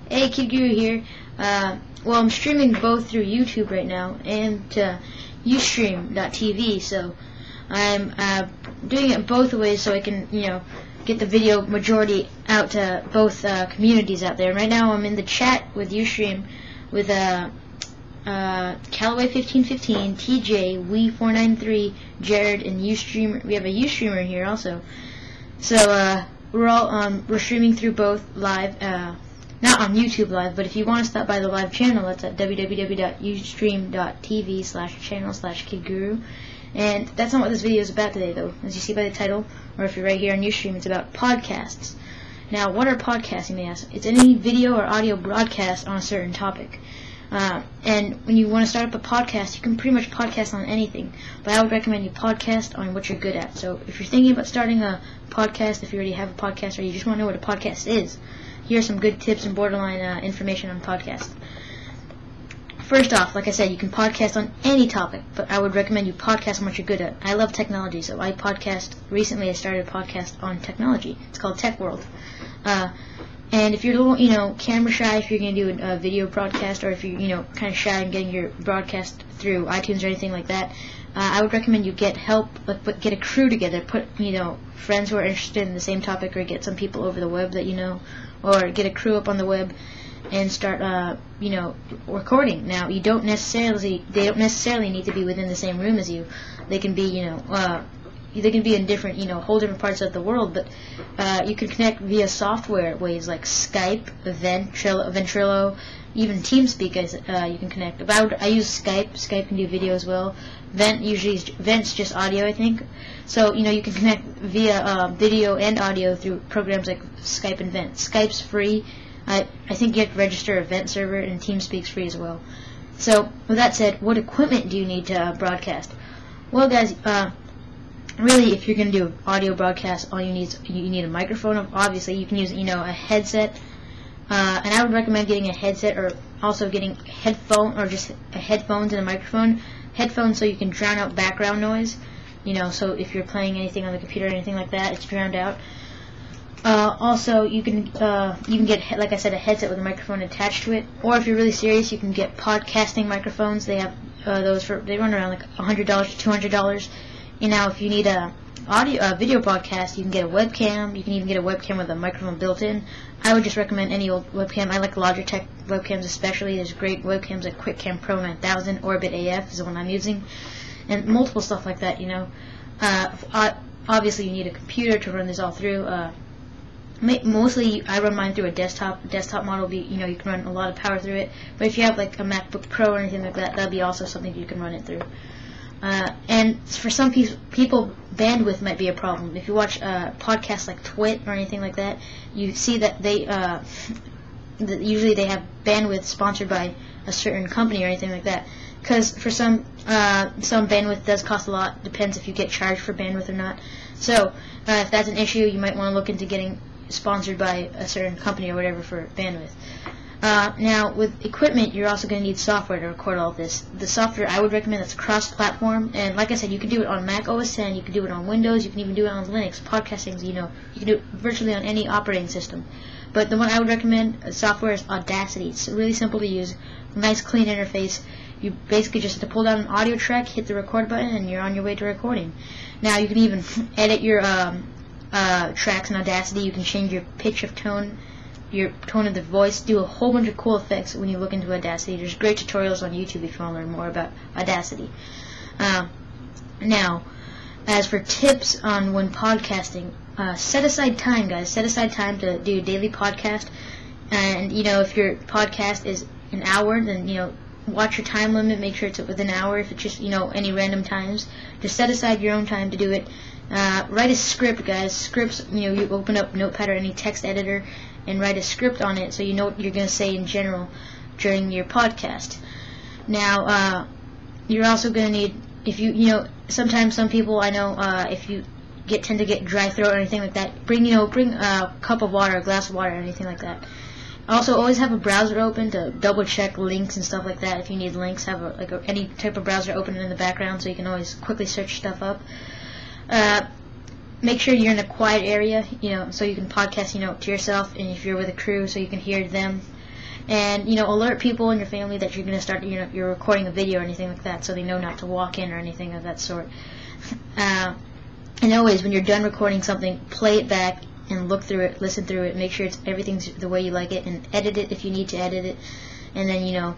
Hey, Kid Guru here. Well, I'm streaming both through YouTube right now and Ustream.tv, so I'm doing it both ways so I can, get the video majority out to both communities out there. Right now, I'm in the chat with Ustream with Callaway1515, TJ, Wee493, Jared, and Ustreamer. We have a Ustreamer here also. So we're streaming through both live. Not on YouTube Live, but if you want to stop by the live channel, it's at www.ustream.tv/channel/KidGuru. And that's not what this video is about today, though. As you see by the title, or if you're right here on Ustream, it's about podcasts. Now, what are podcasts, you may ask? It's any video or audio broadcast on a certain topic. And when you want to start up a podcast, you can pretty much podcast on anything. But I would recommend you podcast on what you're good at. So if you're thinking about starting a podcast, if you already have a podcast, or you just want to know what a podcast is, here are some good tips and borderline information on podcasts. First off, like I said, you can podcast on any topic, but I would recommend you podcast on what you're good at. I love technology, so I podcast. Recently, I started a podcast on technology. It's called Tech World. And if you're a little, camera shy, if you're going to do a video broadcast, or if you're, kind of shy in getting your broadcast through iTunes or anything like that, I would recommend you get help, get a crew together, put, friends who are interested in the same topic, or get some people over the web that you know, or get a crew up on the web and start, recording. Now, they don't necessarily need to be within the same room as you. They can be, they can be in different, whole different parts of the world, but you can connect via software ways like Skype-Vent, Ventrilo, even TeamSpeak. You can connect. But I use Skype. Skype can do video as well. Vent's just audio, I think. So you can connect via video and audio through programs like Skype and Vent. Skype's free. I think you have to register a Vent server, and TeamSpeak's free as well. So with that said, what equipment do you need to broadcast? Well, guys. Really, if you're going to do an audio broadcast, all you need a microphone. Obviously, you can use a headset, and I would recommend getting a headset, or also getting just headphones and a microphone. Headphones so you can drown out background noise. So if you're playing anything on the computer or anything like that, it's drowned out. Also, you can get, like I said, a headset with a microphone attached to it. Or if you're really serious, you can get podcasting microphones. They have they run around like $100 to $200. If you need a video broadcast, you can get a webcam. You can even get a webcam with a microphone built in. I would just recommend any old webcam. I like Logitech webcams especially. There's great webcams like QuickCam Pro 9000, Orbit AF is the one I'm using, and multiple stuff like that. Obviously you need a computer to run this all through. Mostly I run mine through a desktop. Desktop model you can run a lot of power through it. But if you have like a MacBook Pro or anything like that, that'll be also something you can run it through. And for some people, bandwidth might be a problem. If you watch podcasts like Twit or anything like that, you see that they usually they have bandwidth sponsored by a certain company or anything like that. Because for some bandwidth does cost a lot. Depends if you get charged for bandwidth or not. So if that's an issue, you might want to look into getting sponsored by a certain company or whatever for bandwidth. Now, with equipment, you're also going to need software to record all this. The software I would recommend that's cross-platform, and like I said, you can do it on Mac OS X, you can do it on Windows, you can even do it on Linux. Podcasting, you can do it virtually on any operating system. But the one I would recommend, software, is Audacity. It's really simple to use, nice clean interface. You basically just have to pull down an audio track, hit the record button, and you're on your way to recording. Now, you can even edit your tracks in Audacity. You can change your pitch of tone, your tone of the voice, do a whole bunch of cool effects when you look into Audacity. There's great tutorials on YouTube if you want to learn more about Audacity. Now, as for tips on when podcasting, set aside time, guys. Set aside time to do a daily podcast. And, if your podcast is an hour, then, watch your time limit. Make sure it's within an hour. If it's just, any random times, just set aside your own time to do it. Write a script, guys. Scripts, you open up Notepad or any text editor and write a script on it so you know what you're going to say in general during your podcast. Now, you're also going to need, if sometimes some people I know, if you tend to get dry throat or anything like that, bring a cup of water, a glass of water, or anything like that. Also, always have a browser open to double check links and stuff like that. If you need links, have any type of browser open in the background so you can always quickly search stuff up. make sure you're in a quiet area, so you can podcast, to yourself, and if you're with a crew, so you can hear them. And, alert people in your family that you're going to start, you're recording a video or anything like that, so they know not to walk in or anything of that sort. And always, when you're done recording something, play it back and look through it, listen through it, make sure everything's the way you like it, and edit it if you need to edit it, and then,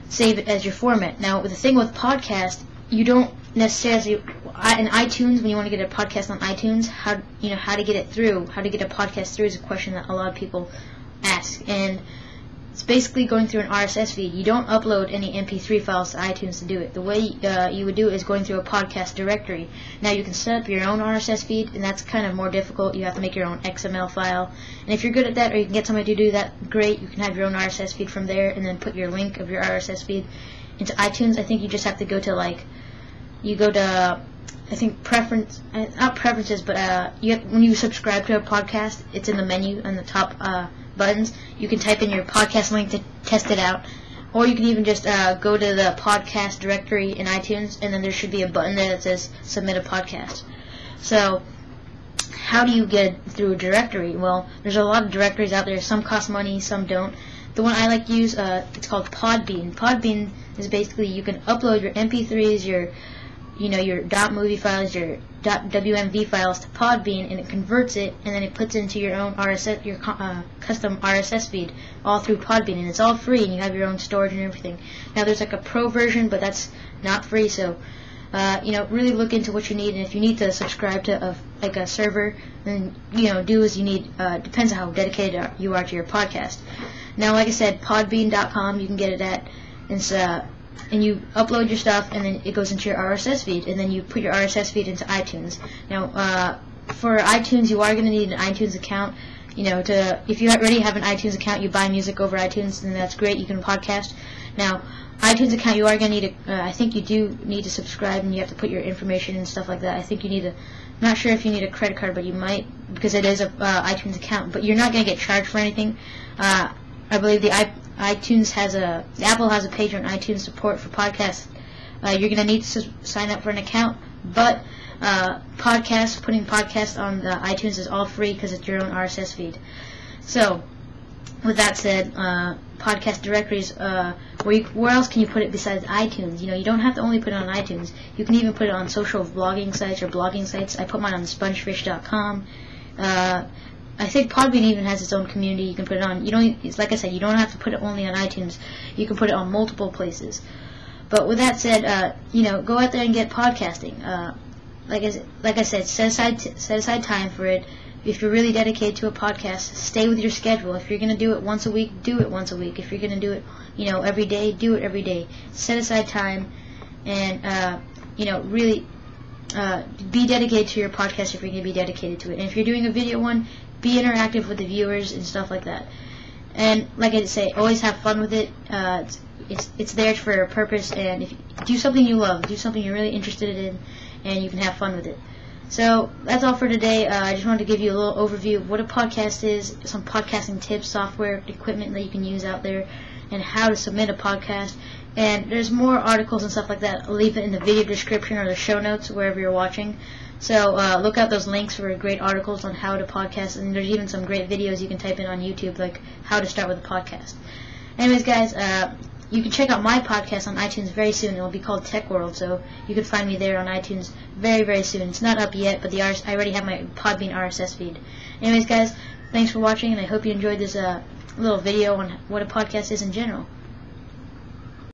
save it as your format. Now, the thing with podcast, you don't necessarily, in iTunes, when you want to get a podcast on iTunes, how to get it through, how to get a podcast through is a question that a lot of people ask, and it's basically going through an RSS feed. You don't upload any MP3 files to iTunes to do it. The way you would do it is going through a podcast directory. Now, you can set up your own RSS feed, and that's kind of more difficult. You have to make your own XML file, and if you're good at that, or you can get somebody to do that, great. You can have your own RSS feed from there, and then put your link of your RSS feed into iTunes. I think you just have to go to I think not preferences, but when you subscribe to a podcast, it's in the menu on the top buttons. You can type in your podcast link to test it out, or you can even just go to the podcast directory in iTunes, and then there should be a button there that says submit a podcast. So how do you get through a directory? Well, there's a lot of directories out there. Some cost money, some don't. The one I like to use, it's called PodBean. PodBean is basically, you can upload your MP3s, your .movie files, your .wmv files to Podbean, and it converts it, and then it puts it into your own custom RSS feed all through Podbean, and it's all free, and you have your own storage and everything. Now, there's like a pro version, but that's not free, so really look into what you need, and if you need to subscribe to a server, then do as you need. Depends on how dedicated you are to your podcast. Now, like I said, podbean.com, you can get it at, and you upload your stuff, and then it goes into your RSS feed, and then you put your RSS feed into iTunes. Now, for iTunes, you are going to need an iTunes account. If you already have an iTunes account, you buy music over iTunes, and that's great. You can podcast. Now, iTunes account, you are going to need I think you do need to subscribe, and you have to put your information and stuff like that. I think you need I'm not sure if you need a credit card, but you might, because it is a iTunes account. But you're not going to get charged for anything. I believe Apple has a page on iTunes support for podcasts. You're going to need to sign up for an account, but putting podcasts on the iTunes is all free because it's your own RSS feed. So, with that said, podcast directories, where else can you put it besides iTunes? You don't have to only put it on iTunes. You can even put it on social blogging sites or blogging sites. I put mine on spongefish.com. I think Podbean even has its own community. You can put it on. Like I said, you don't have to put it only on iTunes. You can put it on multiple places. But with that said, go out there and get podcasting. Like I said, set aside time for it. If you're really dedicated to a podcast, stay with your schedule. If you're going to do it once a week, do it once a week. If you're going to do it, every day, do it every day. Set aside time, and really be dedicated to your podcast if you're going to be dedicated to it. And if you're doing a video one, be interactive with the viewers and stuff like that. And like I say, always have fun with it. It's there for a purpose, and if you do something you love, do something you're really interested in, and you can have fun with it. So that's all for today. I just wanted to give you a little overview of what a podcast is, some podcasting tips, software, equipment that you can use out there, and how to submit a podcast. And there's more articles and stuff like that. I'll leave it in the video description or the show notes wherever you're watching. So look out those links for great articles on how to podcast, and there's even some great videos you can type in on YouTube, like how to start with a podcast. Anyways, guys, you can check out my podcast on iTunes very soon. It will be called Tech World, so you can find me there on iTunes very, very soon. It's not up yet, but I already have my Podbean RSS feed. Anyways, guys, thanks for watching, and I hope you enjoyed this little video on what a podcast is in general.